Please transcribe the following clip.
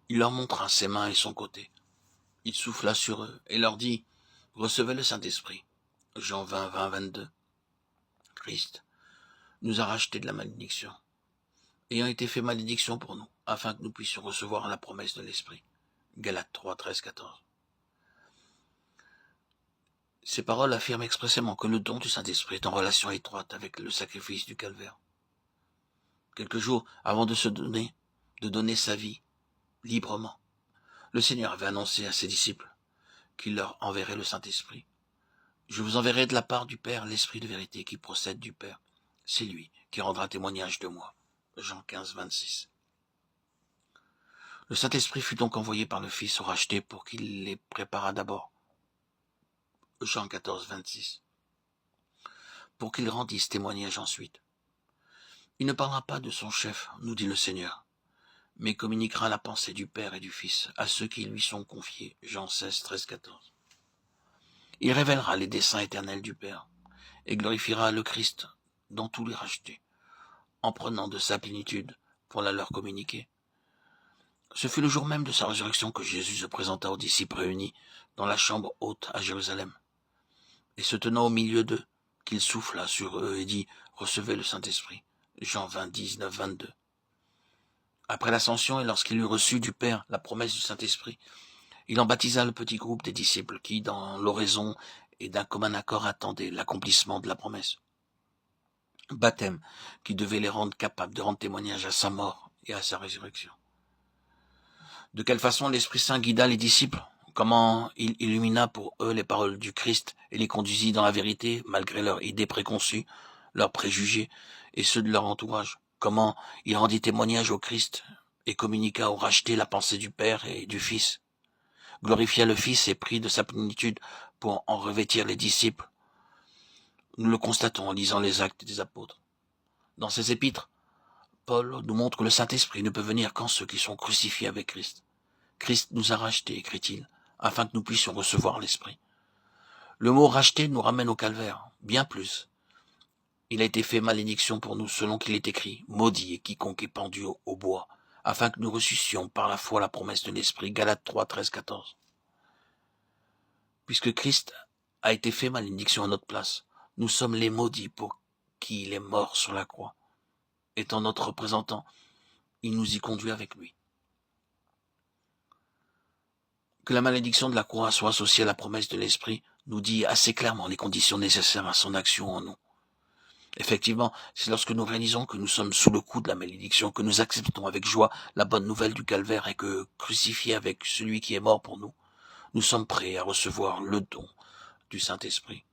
Il leur montra ses mains et son côté. Il souffla sur eux et leur dit, « Recevez le Saint-Esprit. » Jean 20, 20, 22. Christ nous a rachetés de la malédiction, ayant été fait malédiction pour nous, afin que nous puissions recevoir la promesse de l'Esprit. Galates 3, 13, 14. Ces paroles affirment expressément que le don du Saint-Esprit est en relation étroite avec le sacrifice du calvaire. Quelques jours avant de donner sa vie librement, le Seigneur avait annoncé à ses disciples qu'il leur enverrait le Saint-Esprit. « Je vous enverrai de la part du Père l'Esprit de vérité qui procède du Père. C'est lui qui rendra témoignage de moi. » Jean 15, 26. Le Saint-Esprit fut donc envoyé par le Fils aux rachetés pour qu'il les préparât d'abord. Jean 14, 26. Pour qu'ils rendissent témoignage ensuite. Il ne parlera pas de son chef, nous dit le Seigneur, mais communiquera la pensée du Père et du Fils à ceux qui lui sont confiés. Jean 16, 13, 14. Il révélera les desseins éternels du Père et glorifiera le Christ dans tous les rachetés, en prenant de sa plénitude pour la leur communiquer. Ce fut le jour même de sa résurrection que Jésus se présenta aux disciples réunis dans la chambre haute à Jérusalem. Et se tenant au milieu d'eux, qu'il souffla sur eux et dit « Recevez le Saint-Esprit » Jean 20, 19, 22. Après l'ascension et lorsqu'il eut reçu du Père la promesse du Saint-Esprit, il en baptisa le petit groupe des disciples qui, dans l'oraison et d'un commun accord, attendaient l'accomplissement de la promesse. Baptême qui devait les rendre capables de rendre témoignage à sa mort et à sa résurrection. De quelle façon l'Esprit Saint guida les disciples? Comment il illumina pour eux les paroles du Christ et les conduisit dans la vérité, malgré leurs idées préconçues, leurs préjugés et ceux de leur entourage? Comment il rendit témoignage au Christ et communiqua aux rachetés la pensée du Père et du Fils? Glorifia le Fils et prit de sa plénitude pour en revêtir les disciples. Nous le constatons en lisant les actes des apôtres. Dans ses épîtres, Paul nous montre que le Saint-Esprit ne peut venir qu'en ceux qui sont crucifiés avec Christ. Christ nous a rachetés, écrit-il, afin que nous puissions recevoir l'Esprit. Le mot racheter nous ramène au calvaire, bien plus. Il a été fait malédiction pour nous, selon qu'il est écrit, maudit est quiconque est pendu au bois, afin que nous reçussions par la foi la promesse de l'Esprit. Galates 3, 13, 14. Puisque Christ a été fait malédiction à notre place, nous sommes les maudits pour qui il est mort sur la croix. Étant notre représentant, il nous y conduit avec lui. Que la malédiction de la croix soit associée à la promesse de l'Esprit nous dit assez clairement les conditions nécessaires à son action en nous. Effectivement, c'est lorsque nous réalisons que nous sommes sous le coup de la malédiction, que nous acceptons avec joie la bonne nouvelle du calvaire et que, crucifiés avec celui qui est mort pour nous, nous sommes prêts à recevoir le don du Saint-Esprit.